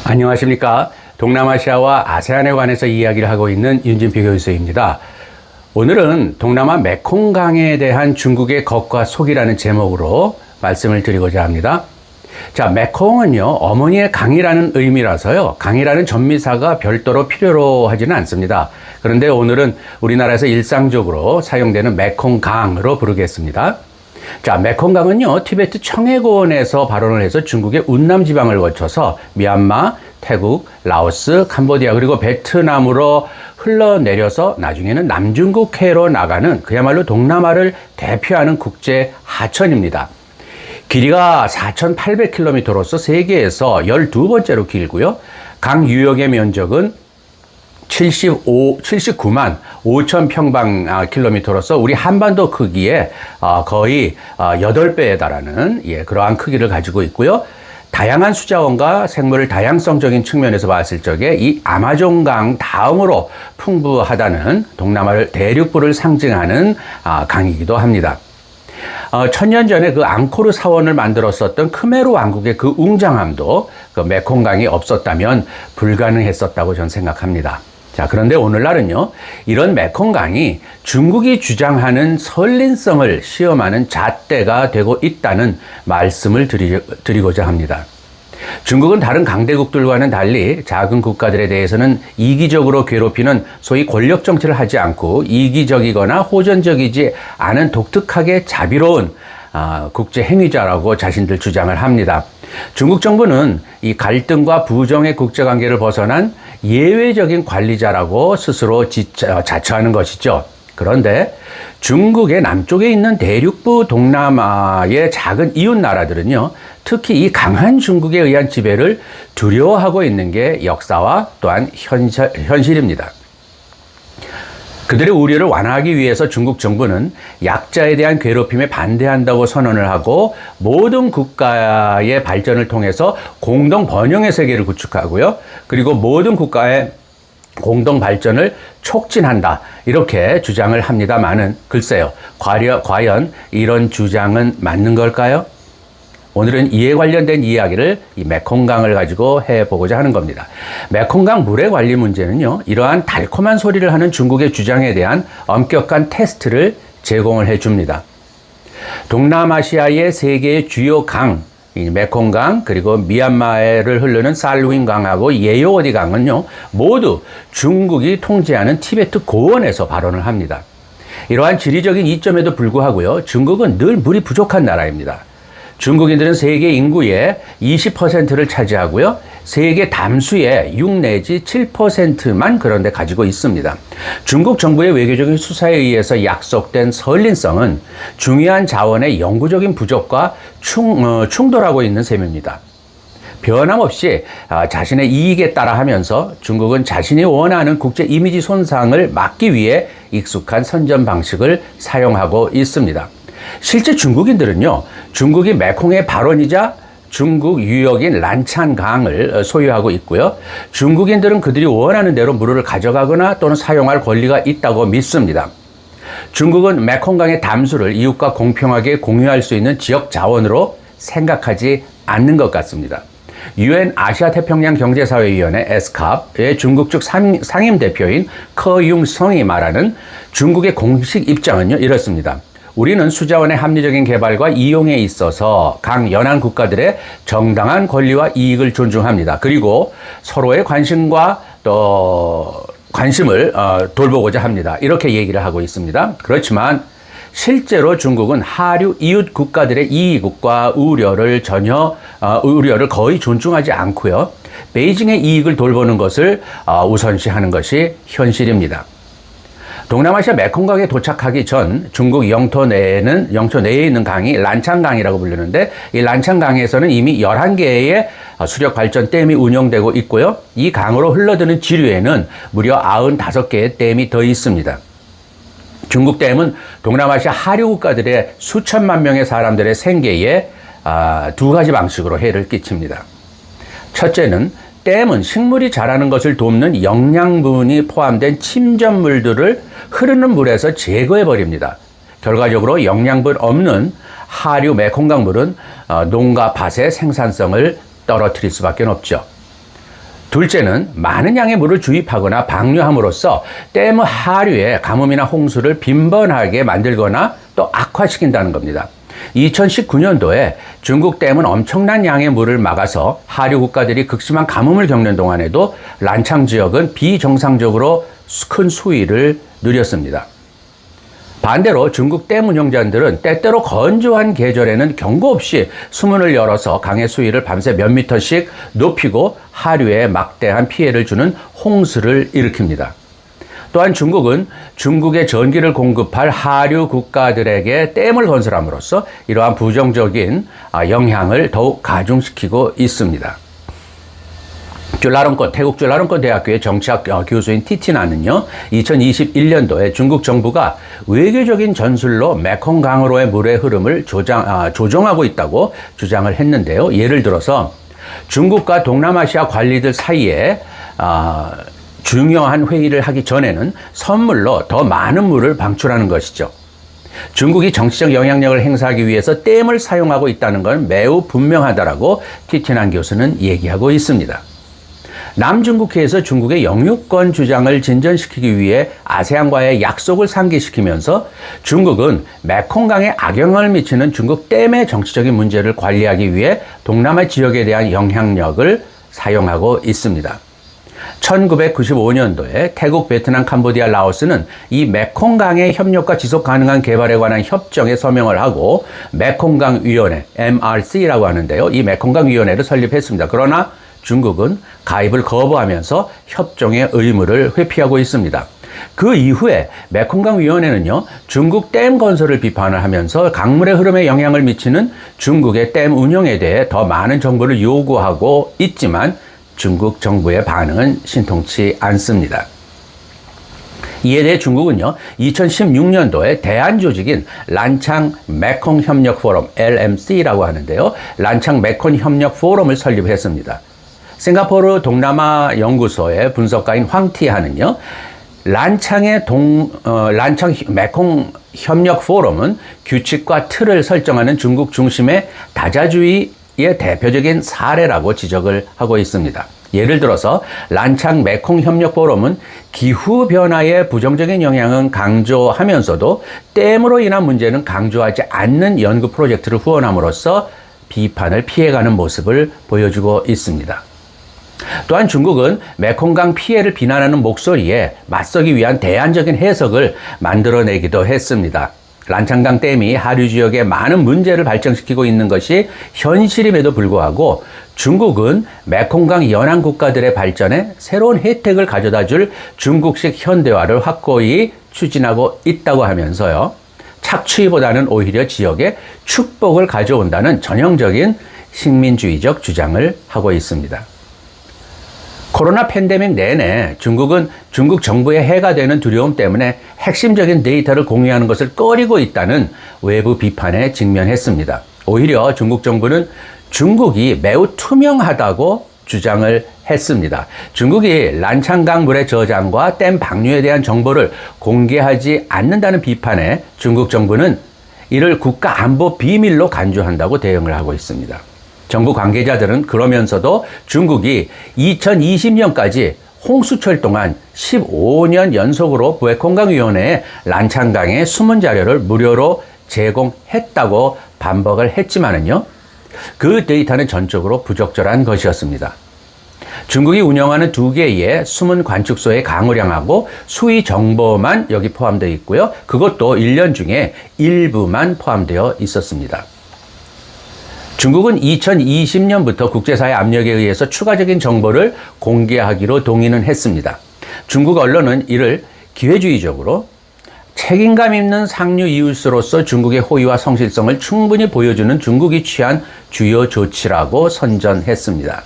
안녕하십니까. 동남아시아와 아세안에 관해서 이야기를 하고 있는 윤진표 교수입니다. 오늘은 동남아 메콩강에 대한 중국의 겉과 속이라는 제목으로 말씀을 드리고자 합니다. 자, 메콩은요, 어머니의 강이라는 의미라서요, 강이라는 전미사가 별도로 필요로 하지는 않습니다. 그런데 오늘은 우리나라에서 일상적으로 사용되는 메콩강으로 부르겠습니다. 자, 메콩강은요, 티베트 청해고원에서 발원을 해서 중국의 운남 지방을 거쳐서 미얀마, 태국, 라오스, 캄보디아 그리고 베트남으로 흘러내려서 나중에는 남중국해로 나가는 그야말로 동남아를 대표하는 국제 하천입니다. 길이가 4,800km로서 세계에서 12번째로 길고요. 강 유역의 면적은 79만 5천 평방킬로미터로서 우리 한반도 크기의 거의 8배에 달하는 그러한 크기를 가지고 있고요. 다양한 수자원과 생물 다양성적인 측면에서 봤을 적에 이 아마존강 다음으로 풍부하다는 동남아를 대륙부를 상징하는 강이기도 합니다. 천년 전에 그 앙코르 사원을 만들었었던 크메르 왕국의 그 웅장함도 그 메콩강이 없었다면 불가능했었다고 저는 생각합니다. 자, 그런데 오늘날은요, 이런 메콩강이 중국이 주장하는 선린성을 시험하는 잣대가 되고 있다는 말씀을 드리고자 합니다. 중국은 다른 강대국들과는 달리 작은 국가들에 대해서는 이기적으로 괴롭히는 소위 권력 정치를 하지 않고 이기적이거나 호전적이지 않은 독특하게 자비로운 국제 행위자라고 자신들 주장을 합니다. 중국 정부는 이 갈등과 부정의 국제관계를 벗어난 예외적인 관리자라고 스스로 자처하는 것이죠. 그런데 중국의 남쪽에 있는 대륙부 동남아의 작은 이웃 나라들은요, 특히 이 강한 중국에 의한 지배를 두려워하고 있는 게 역사와 또한 현실입니다. 그들의 우려를 완화하기 위해서 중국 정부는 약자에 대한 괴롭힘에 반대한다고 선언을 하고 모든 국가의 발전을 통해서 공동 번영의 세계를 구축하고요. 그리고 모든 국가의 공동 발전을 촉진한다. 이렇게 주장을 합니다만은 글쎄요. 과연 이런 주장은 맞는 걸까요? 오늘은 이에 관련된 이야기를 이 메콩강을 가지고 해보고자 하는 겁니다. 메콩강 물의 관리 문제는요, 이러한 달콤한 소리를 하는 중국의 주장에 대한 엄격한 테스트를 제공을 해줍니다. 동남아시아의 세 개의 주요 강, 이 메콩강 그리고 미얀마를 흐르는 살루인강하고 예요어디 강은요, 모두 중국이 통제하는 티베트 고원에서 발원을 합니다. 이러한 지리적인 이점에도 불구하고요, 중국은 늘 물이 부족한 나라입니다. 중국인들은 세계 인구의 20%를 차지하고요. 세계 담수의 6 내지 7%만 그런데 가지고 있습니다. 중국 정부의 외교적인 수사에 의해서 약속된 선린성은 중요한 자원의 영구적인 부족과 충돌하고 있는 셈입니다. 변함없이 자신의 이익에 따라 하면서 중국은 자신이 원하는 국제 이미지 손상을 막기 위해 익숙한 선전 방식을 사용하고 있습니다. 실제 중국인들은요, 중국이 메콩의 발원이자 중국 유역인 란찬강을 소유하고 있고요. 중국인들은 그들이 원하는 대로 물을 가져가거나 또는 사용할 권리가 있다고 믿습니다. 중국은 메콩강의 담수를 이웃과 공평하게 공유할 수 있는 지역 자원으로 생각하지 않는 것 같습니다. UN 아시아태평양 경제사회위원회 에스캅의 중국 측 상임 대표인 커융성이 말하는 중국의 공식 입장은요, 이렇습니다. 우리는 수자원의 합리적인 개발과 이용에 있어서 강 연안 국가들의 정당한 권리와 이익을 존중합니다. 그리고 서로의 관심과 또 관심을 돌보고자 합니다. 이렇게 얘기를 하고 있습니다. 그렇지만 실제로 중국은 하류 이웃 국가들의 이익과 우려를 거의 존중하지 않고요. 베이징의 이익을 돌보는 것을 우선시하는 것이 현실입니다. 동남아시아 메콩강에 도착하기 전 중국 영토 내에 있는 강이 란창강이라고 부르는데, 이 란창강에서는 이미 11개의 수력 발전 댐이 운영되고 있고요. 이 강으로 흘러드는 지류에는 무려 95개의 댐이 더 있습니다. 중국 댐은 동남아시아 하류 국가들의 수천만 명의 사람들의 생계에 두 가지 방식으로 해를 끼칩니다. 첫째는 댐은 식물이 자라는 것을 돕는 영양분이 포함된 침전물들을 흐르는 물에서 제거해 버립니다. 결과적으로 영양분 없는 하류 메콩강 물은 농가 밭의 생산성을 떨어뜨릴 수밖에 없죠. 둘째는 많은 양의 물을 주입하거나 방류함으로써 댐 하류에 가뭄이나 홍수를 빈번하게 만들거나 또 악화시킨다는 겁니다. 2019년도에 중국 댐은 엄청난 양의 물을 막아서 하류 국가들이 극심한 가뭄을 겪는 동안에도 란창 지역은 비정상적으로 큰 수위를 누렸습니다. 반대로 중국 댐 운영자들은 때때로 건조한 계절에는 경고 없이 수문을 열어서 강의 수위를 밤새 몇 미터씩 높이고 하류에 막대한 피해를 주는 홍수를 일으킵니다. 또한 중국은 중국의 전기를 공급할 하류 국가들에게 댐을 건설함으로써 이러한 부정적인 영향을 더욱 가중시키고 있습니다. 태국 줄라롱권 대학교의 정치학 교수인 티티나는요, 2021년도에 중국 정부가 외교적인 전술로 메콩강으로의 물의 흐름을 조정하고 있다고 주장을 했는데요. 예를 들어서 중국과 동남아시아 관리들 사이에 중요한 회의를 하기 전에는 선물로 더 많은 물을 방출하는 것이죠. 중국이 정치적 영향력을 행사하기 위해서 댐을 사용하고 있다는 건 매우 분명하다라고 티티난 교수는 얘기하고 있습니다. 남중국해에서 중국의 영유권 주장을 진전시키기 위해 아세안과의 약속을 상기시키면서 중국은 메콩강에 악영향을 미치는 중국 댐의 정치적인 문제를 관리하기 위해 동남아 지역에 대한 영향력을 사용하고 있습니다. 1995년도에 태국, 베트남, 캄보디아, 라오스는 이 메콩강의 협력과 지속 가능한 개발에 관한 협정에 서명을 하고 메콩강위원회, MRC라고 하는데요. 이 메콩강위원회를 설립했습니다. 그러나 중국은 가입을 거부하면서 협정의 의무를 회피하고 있습니다. 그 이후에 메콩강위원회는요, 중국 댐 건설을 비판을 하면서 강물의 흐름에 영향을 미치는 중국의 댐 운영에 대해 더 많은 정보를 요구하고 있지만 중국 정부의 반응은 신통치 않습니다. 이에 대해 중국은요, 2016년도에 대한 조직인 란창 메콩 협력 포럼, LMC라고 하는데요, 란창 메콩 협력 포럼을 설립했습니다. 싱가포르 동남아 연구소의 분석가인 황티하는요, 란창 메콩 협력 포럼은 규칙과 틀을 설정하는 중국 중심의 다자주의의 대표적인 사례라고 지적을 하고 있습니다. 예를 들어서 란창 메콩 협력 포럼은 기후 변화의 부정적인 영향은 강조하면서도 댐으로 인한 문제는 강조하지 않는 연구 프로젝트를 후원함으로써 비판을 피해가는 모습을 보여주고 있습니다. 또한 중국은 메콩강 피해를 비난하는 목소리에 맞서기 위한 대안적인 해석을 만들어내기도 했습니다. 란창강 댐이 하류 지역에 많은 문제를 발생시키고 있는 것이 현실임에도 불구하고 중국은 메콩강 연안 국가들의 발전에 새로운 혜택을 가져다 줄 중국식 현대화를 확고히 추진하고 있다고 하면서요, 착취보다는 오히려 지역에 축복을 가져온다는 전형적인 식민주의적 주장을 하고 있습니다. 코로나 팬데믹 내내 중국은 중국 정부의 해가 되는 두려움 때문에 핵심적인 데이터를 공유하는 것을 꺼리고 있다는 외부 비판에 직면했습니다. 오히려 중국 정부는 중국이 매우 투명하다고 주장을 했습니다. 중국이 란창강 물의 저장과 댐 방류에 대한 정보를 공개하지 않는다는 비판에 중국 정부는 이를 국가 안보 비밀로 간주한다고 대응을 하고 있습니다. 정부 관계자들은 그러면서도 중국이 2020년까지 홍수철 동안 15년 연속으로 메콩강위원회에 란창강의 숨은 자료를 무료로 제공했다고 반박을 했지만은요, 그 데이터는 전적으로 부적절한 것이었습니다. 중국이 운영하는 2개의 숨은 관측소의 강우량하고 수위 정보만 여기 포함되어 있고요. 그것도 1년 중에 일부만 포함되어 있었습니다. 중국은 2020년부터 국제사회 압력에 의해서 추가적인 정보를 공개하기로 동의는 했습니다. 중국 언론은 이를 기회주의적으로 책임감 있는 상류 이웃으로서 중국의 호의와 성실성을 충분히 보여주는 중국이 취한 주요 조치라고 선전했습니다.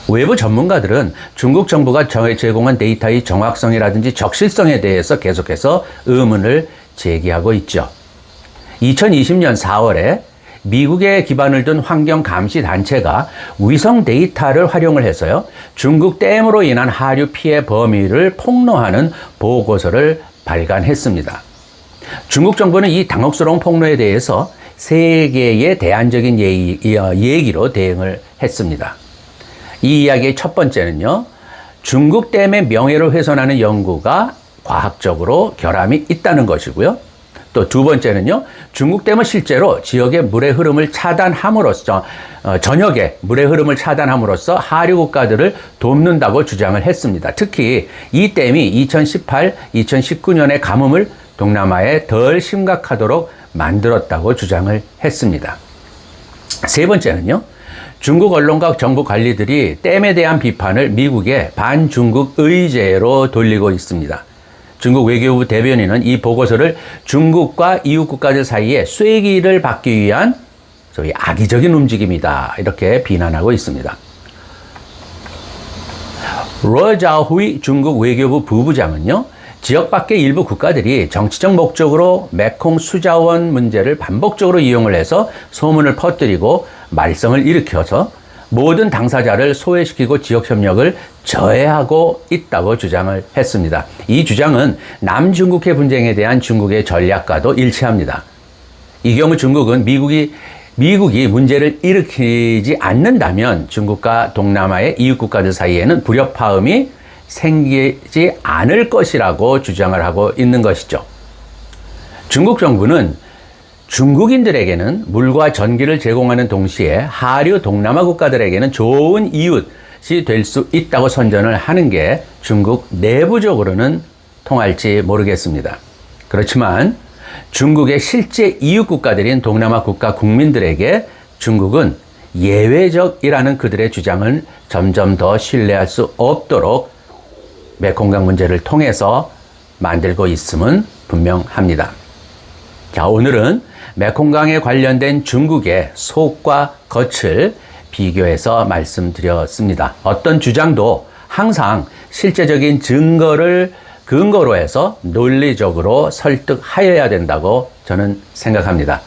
외부 전문가들은 중국 정부가 제공한 데이터의 정확성이라든지 적실성에 대해서 계속해서 의문을 제기하고 있죠. 2020년 4월에 미국에 기반을 둔 환경 감시 단체가 위성 데이터를 활용을 해서요, 중국 댐으로 인한 하류 피해 범위를 폭로하는 보고서를 발간했습니다. 중국 정부는 이 당혹스러운 폭로에 대해서 세계의 대안적인 얘기로 대응을 했습니다. 이 이야기의 첫 번째는요, 중국 댐의 명예를 훼손하는 연구가 과학적으로 결함이 있다는 것이고요. 또 두 번째는요, 중국 댐은 실제로 지역의 물의 흐름을 차단함으로써, 전역의 물의 흐름을 차단함으로써 하류 국가들을 돕는다고 주장을 했습니다. 특히 이 댐이 2018, 2019년의 가뭄을 동남아에 덜 심각하도록 만들었다고 주장을 했습니다. 세 번째는요, 중국 언론과 정부 관리들이 댐에 대한 비판을 미국의 반중국 의제로 돌리고 있습니다. 중국 외교부 대변인은 이 보고서를 중국과 이웃 국가들 사이에 쐐기를 받기 위한 소위 악의적인 움직임이다, 이렇게 비난하고 있습니다. 러자후이 중국 외교부 부부장은요, 지역 밖의 일부 국가들이 정치적 목적으로 메콩 수자원 문제를 반복적으로 이용을 해서 소문을 퍼뜨리고 말썽을 일으켜서 모든 당사자를 소외시키고 지역 협력을 저해하고 있다고 주장을 했습니다. 이 주장은 남중국해 분쟁에 대한 중국의 전략과도 일치합니다. 이 경우 중국은 미국이 문제를 일으키지 않는다면 중국과 동남아의 이웃 국가들 사이에는 불협화음이 생기지 않을 것이라고 주장을 하고 있는 것이죠. 중국 정부는 중국인들에게는 물과 전기를 제공하는 동시에 하류 동남아 국가들에게는 좋은 이웃이 될 수 있다고 선전을 하는 게 중국 내부적으로는 통할지 모르겠습니다. 그렇지만 중국의 실제 이웃 국가들인 동남아 국가 국민들에게 중국은 예외적이라는 그들의 주장을 점점 더 신뢰할 수 없도록 메콩강 문제를 통해서 만들고 있음은 분명합니다. 자, 오늘은 메콩강에 관련된 중국의 속과 겉을 비교해서 말씀드렸습니다. 어떤 주장도 항상 실제적인 증거를 근거로 해서 논리적으로 설득하여야 된다고 저는 생각합니다.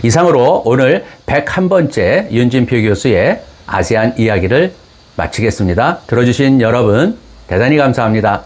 이상으로 오늘 101번째 윤진표 교수의 아세안 이야기를 마치겠습니다. 들어주신 여러분 대단히 감사합니다.